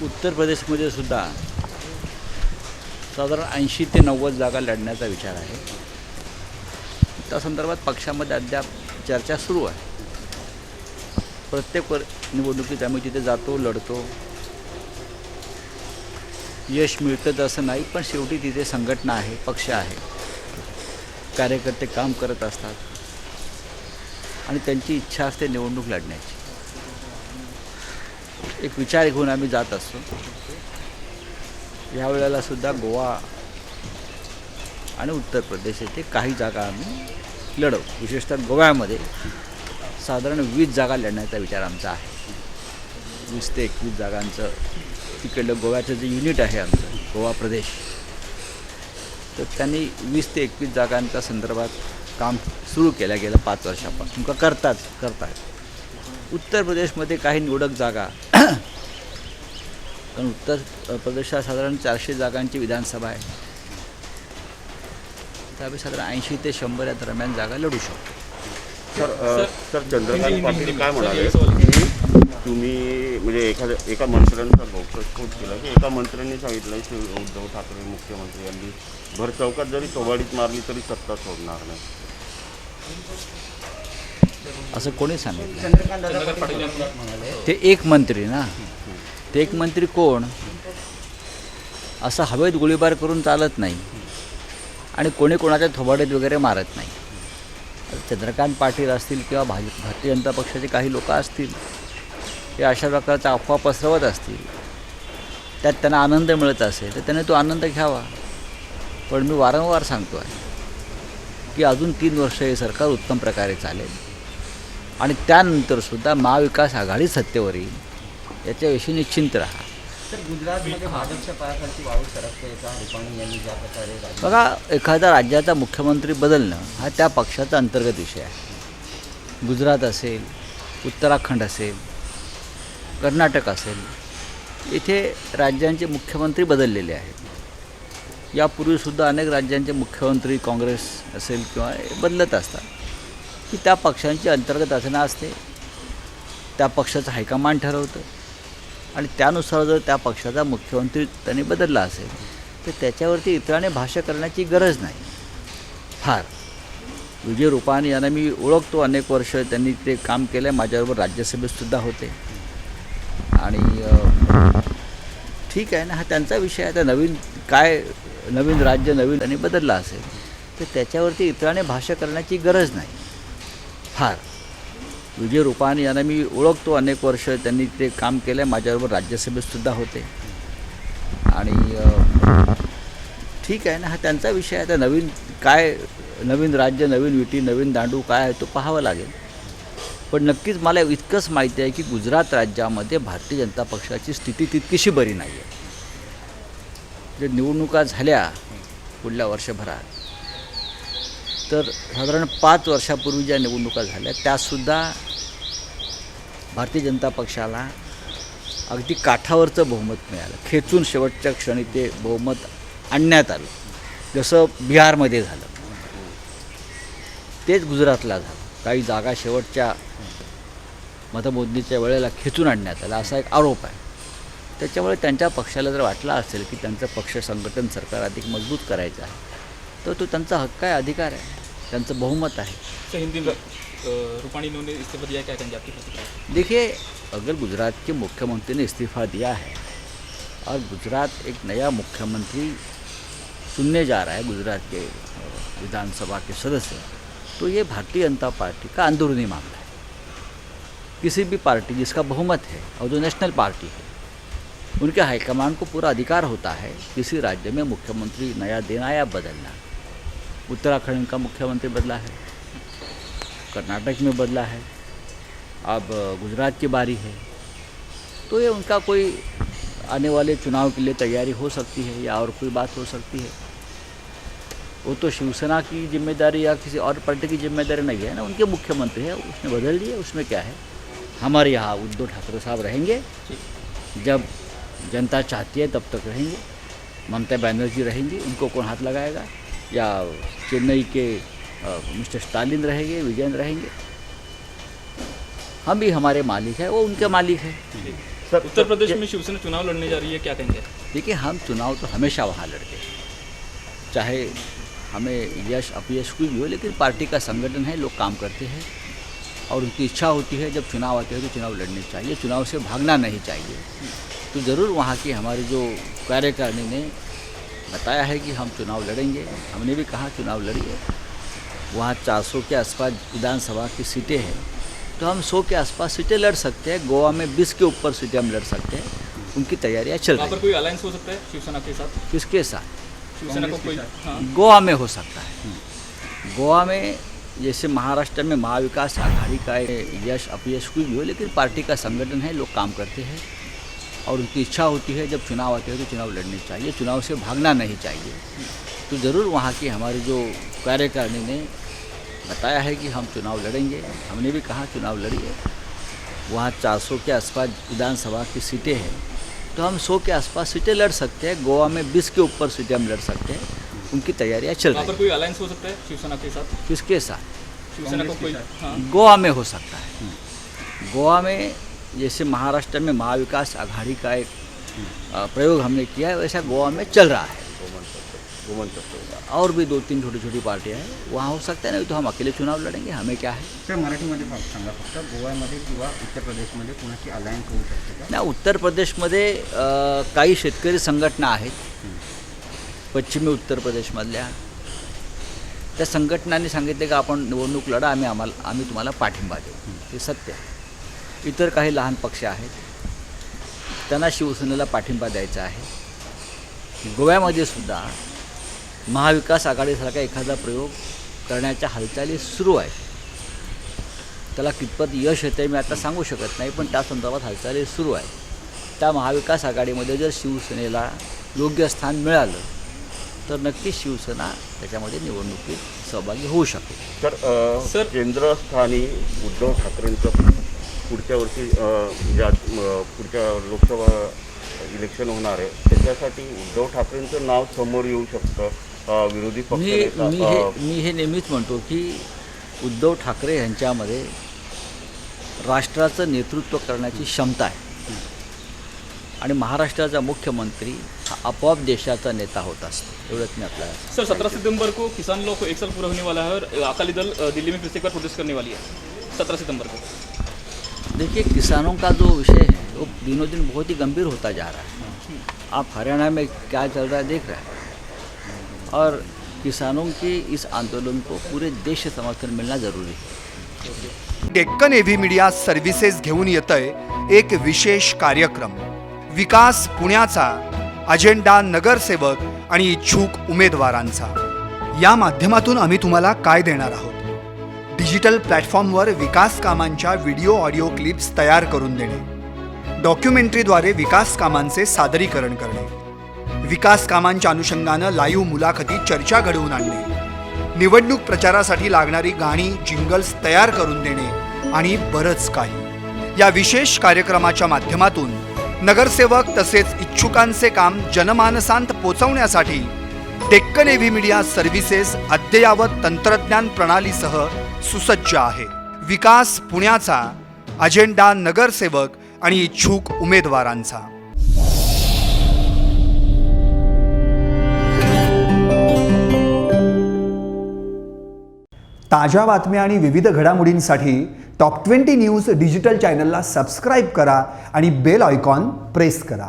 उत्तर प्रदेशमध्ये सुद्धा साधारण 80 ते 90 जागा लढण्याचा विचार आहे. त्या संदर्भात पक्षामध्ये अद्याप चर्चा सुरू आहे. प्रत्येक निवडणुकीत आम्ही तिथे जातो, लढतो. यश मिळतंच असं नाही, पण शेवटी तिथे संघटना आहे, पक्ष आहे, कार्यकर्ते काम करत असतात आणि त्यांची इच्छा असते निवडणूक लढण्याची. एक विचार घेऊन आम्ही जात असतो. यावेळेला सुद्धा गोवा आणि उत्तर प्रदेश येथे काही जागा आम्ही लढवू. विशेषतः गोव्यामध्ये साधारण 20 जागा लढण्याचा विचार आमचा आहे. 20 ते 21 जागांचं तिकडलं गोव्याचं जे युनिट आहे आमचं गोवा प्रदेश, तर त्यांनी 20 ते 21 जागांच्या संदर्भात काम सुरू केलं गेलं 5 वर्षापासून करतात. उत्तर प्रदेशमध्ये काही निवडक जागा, कारण उत्तर प्रदेशात साधारण 400 जागांची विधानसभा आहे, त्यामुळे साधारण 80 ते 100 या दरम्यान जागा लढू शकतो. सर चंद्रकांत पाटील काय म्हणाले, तुम्ही म्हणजे एका मंत्र्यांचा घोषस्फोट केला की एका मंत्र्यांनी सांगितलं की उद्धव ठाकरे मुख्यमंत्री यांनी भर चौकात जरी तोबाडीत मारली तरी सत्ता सोडणार नाही, असं कोणी सांगितलं? ते एक मंत्री ना, ते एक मंत्री कोण? असं हवेत गोळीबार करून चालत नाही आणि कोणी कोणाच्या थोबाडीत वगैरे मारत नाही. चंद्रकांत पाटील असतील किंवा भारतीय जनता पक्षाचे काही लोक असतील, हे अशा प्रकारचा अफवा पसरवत असतील, त्यात त्यांना आनंद मिळत असेल तर त्याने तो आनंद घ्यावा. पण मी वारंवार सांगतो आहे की अजून 3 वर्ष हे सरकार उत्तम प्रकारे चालेल आणि त्यानंतरसुद्धा महाविकास आघाडी सत्तेवर येईल, याच्याविषयी निश्चिंत राहा. तर गुजरातमध्ये भाजपच्या पायाखालची वाळू सरकते का? रुपाणी यांनी ज्या प्रकारे बघा, एखाद्या राज्याचा मुख्यमंत्री बदलणं हा त्या पक्षाचा अंतर्गत विषय आहे. गुजरात असेल, उत्तराखंड असेल, कर्नाटक असेल, इथे राज्यांचे मुख्यमंत्री बदललेले आहेत. यापूर्वीसुद्धा अनेक राज्यांचे मुख्यमंत्री काँग्रेस असेल किंवा बदलत असतात. की त्या पक्षांची अंतर्गत रचना असते, त्या पक्षाचं हायकमांड ठरवतं आणि त्यानुसार जर त्या पक्षाचा मुख्यमंत्री त्यांनी बदलला असेल तर त्याच्यावरती इतराने भाष्य करण्याची गरज नाही. फार विजय रुपाणी यांना मी ओळखतो, अनेक वर्ष त्यांनी ते काम केलं आहे, माझ्याबरोबर राज्यसभेतसुद्धा होते आणि ठीक आहे ना, हा त्यांचा विषय आहे. आता नवीन राज्य त्यांनी बदलला असेल तर त्याच्यावरती इतराने भाष्य करण्याची गरज नाही. फार विजय रुपाणी यांना मी ओळखतो, अनेक वर्ष त्यांनी ते काम केलं आहे, माझ्याबरोबर राज्यसभेतसुद्धा होते आणि ठीक आहे ना, हा त्यांचा विषय आहे. आता नवीन राज्य, नवीन विटी, नवीन दांडू काय आहे तो पाहावं लागेल. पण नक्कीच मला इतकंच माहिती आहे की गुजरात राज्यामध्ये भारतीय जनता पक्षाची स्थिती तितकीशी बरी नाही आहे. जे निवडणुका झाल्या पुढल्या वर्षभरात, तर साधारण 5 वर्षापूर्वी ज्या निवडणुका झाल्या त्यासुद्धा भारतीय जनता पक्षाला अगदी काठावरचं बहुमत मिळालं. खेचून शेवटच्या क्षणी ते बहुमत आणण्यात आलं, जसं बिहारमध्ये झालं, तेच गुजरातला झालं. काही जागा शेवटच्या मतमोजणीच्या वेळेला खेचून आणण्यात आला असा एक आरोप आहे. त्याच्यामुळे त्यांच्या पक्षाला जर वाटलं असेल की त्यांचं पक्ष संघटन सरकार अधिक मजबूत करायचं आहे तर तो त्यांचा हक्क आहे, अधिकार आहे, त्यांचं बहुमत है. हिंदी में रूपाणी ने इस्तीफा दिया, क्या कहेंगे आपकी प्रतिक्रिया? देखिए, अगर गुजरात के मुख्यमंत्री ने इस्तीफ़ा दिया है और गुजरात एक नया मुख्यमंत्री चुनने जा रहा है, गुजरात के विधानसभा के सदस्य, तो ये भारतीय जनता पार्टी का अंदरूनी मामला है. किसी भी पार्टी जिसका बहुमत है और जो नेशनल पार्टी है, उनके हाईकमान को पूरा अधिकार होता है किसी राज्य में मुख्यमंत्री नया देना या बदलना. उत्तराखंड का मुख्यमंत्री बदला है, कर्नाटक में बदला है, अब गुजरात की बारी है, तो ये उनका कोई आने वाले चुनाव के लिए तैयारी हो सकती है या और कोई बात हो सकती है. वो तो शिवसेना की जिम्मेदारी या किसी और पार्टी की जिम्मेदारी नहीं है ना, उनके मुख्यमंत्री है, उसने बदल दिए, उसमें क्या है. हमारे यहाँ उद्धव ठाकरे साहब रहेंगे, जब जनता चाहती है तब तक रहेंगे. ममता बनर्जी रहेंगी, उनको कौन हाथ लगाएगा, या चेन्नई के मिस्टर स्टालिन रहेंगे, विजयन रहेंगे. हम भी हमारे मालिक हैं, वो उनके मालिक हैं. सर, उत्तर प्रदेश में शिवसेना चुनाव लड़ने जा रही है, क्या कहेंगे? देखिए, हम चुनाव तो हमेशा वहाँ लड़ते हैं, चाहे हमें यश अपयश कोई भी हो, लेकिन पार्टी का संगठन है, लोग काम करते हैं और उनकी इच्छा होती है जब चुनाव आते हैं तो चुनाव लड़ने चाहिए, चुनाव से भागना नहीं चाहिए। तो ज़रूर वहाँ की हमारी जो कार्यकारिणी ने बताया है कि हम चुनाव लड़ेंगे, हमने भी कहा चुनाव लड़िए। वहाँ 400 के आसपास विधानसभा की सीटें हैं, तो हम 100 के आसपास सीटें लड़ सकते हैं। गोवा में 20 के ऊपर सीटें हम लड़ सकते हैं, उनकी तैयारियाँ चल वहाँ रही पर कोई अलायंस हो सकता है शिवसेना के साथ? हैं। किसके साथ? शिवसेना को कोई, हाँ, गोवा में हो सकता है। गोवा में जैसे महाराष्ट्र में महाविकास आघाड़ी का यश अपयश कोई भी हो, लेकिन पार्टी का संगठन है, लोग काम करते हैं और उनकी इच्छा होती है जब चुनाव आते हैं तो चुनाव लड़ने चाहिए, चुनाव से भागना नहीं चाहिए। तो ज़रूर वहाँ की हमारी जो कार्यकारिणी ने बताया है कि हम चुनाव लड़ेंगे, हमने भी कहा चुनाव लड़िए। वहाँ 400 के आसपास विधानसभा की सीटें हैं, तो हम 100 के आसपास सीटें लड़ सकते हैं। गोवा में 20 के ऊपर सीटें हम लड़ सकते हैं, उनकी तैयारियाँ चल वहाँ रही पर कोई अलायंस हो सकता है शिवसेना के साथ? हैं। किसके साथ? शिवसेना को कोई, हाँ, गोवा में हो सकता है। गोवा में जैसे महाराष्ट्र में महाविकास आघाड़ी का एक प्रयोग हमने किया है, वैसा गोवा में चल रहा है। गोमन चक्र और भी 2-3 छोटी छोटी पार्टियां हैं, वहाँ हो सकता है, नहीं तो हम अकेले चुनाव लड़ेंगे, हमें क्या है। सर, मराठीमध्ये सांगा फक्त, गोव्यामध्ये किंवा उत्तर प्रदेशमध्ये कोणाची अलायन्स होऊ शकते का? ना, उत्तर प्रदेशमध्ये काही शेतकरी संघटना आहेत, पश्चिमी उत्तर प्रदेशमधल्या, त्या संघटनांनी सांगितले की आपण निवडणूक लढा, आम्ही तुम्हाला पाठिंबा देऊ, हे सत्य आहे. इतर काही लहान पक्ष आहेत, त्यांना शिवसेनेला पाठिंबा द्यायचा आहे. गोव्यामध्ये सुद्धा महाविकास आघाडीसारखा एखादा प्रयोग करण्याच्या हालचाली सुरू आहेत. त्याला कितपत यश येते मी आता सांगू शकत नाही, पण त्या संदर्भात हालचाली सुरू आहेत. त्या महाविकास आघाडीमध्ये जर शिवसेनेला योग्य स्थान मिळालं तर नक्कीच शिवसेना त्याच्यामध्ये निवडणुकीत सहभागी होऊ शकेल. सर, केंद्रस्थानी उद्धव ठाकरेंचं पुढच्या वर्षी पुढच्या लोकसभा इलेक्शन होणार आहे, त्याच्यासाठी उद्धव ठाकरेंचं नाव समोर येऊ शकतं. विरोधी पक्ष मी हे नेहमीच म्हणतो की उद्धव ठाकरे यांच्यामध्ये राष्ट्राचं नेतृत्व करण्याची क्षमता आहे आणि महाराष्ट्राचा मुख्यमंत्री हा आपोआप देशाचा नेता होत असतो, एवढंच मी आपल्याला. सर, 17 सितंबर को किसान लोग को 1 साल पूरा होने वाला है और अकाली दल दिल्ली में फिर से एक बार प्रोटेस्ट करने वाली है 17 सितंबर को. देखिए, किसानों का जो विषय है वो दिनों दिन बहुत ही गंभीर होता जा रहा है. आप हरियाणा में क्या चल रहा है देख रहे हैं, और किसानों के इस आंदोलन को पूरे देश से समर्थन मिलना ज़रूरी है. डेक्कन एव्ही मीडिया सर्व्हिसेस घेऊन येतंय एक विशेष कार्यक्रम. विकास पुण्याचा अजेंडा नगरसेवक आणि इच्छुक उमेदवारांचा. या माध्यमातून आम्ही तुम्हाला काय देणार आहोत? डिजिटल प्लॅटफॉर्मवर विकास कामांच्या व्हिडिओ ऑडिओ क्लिप्स तयार करून देणे, डॉक्युमेंटरीद्वारे विकास कामांचे सादरीकरण करणे, विकास कामांच्या अनुषंगानं लाईव्ह मुलाखती चर्चा घडवून आणणे, निवडणूक प्रचारासाठी लागणारी गाणी जिंगल्स तयार करून देणे आणि बरंच काही. या विशेष कार्यक्रमाच्या माध्यमातून नगरसेवक तसेच इच्छुकांचे काम जनमानसांत पोचवण्यासाठी डेक्कन एव्ही मीडिया सर्व्हिसेस अद्ययावत तंत्रज्ञान प्रणालीसह सुसज्ज आहे. विकास पुण्याचा अजेंडा नगरसेवक आणि इच्छुक उमेदवारांचा. ताज्या बातम्या आणि विविध घडामोडींसाठी टॉप 20 न्यूज डिजिटल चॅनलला सबस्क्राईब करा आणि बेल आयकॉन प्रेस करा.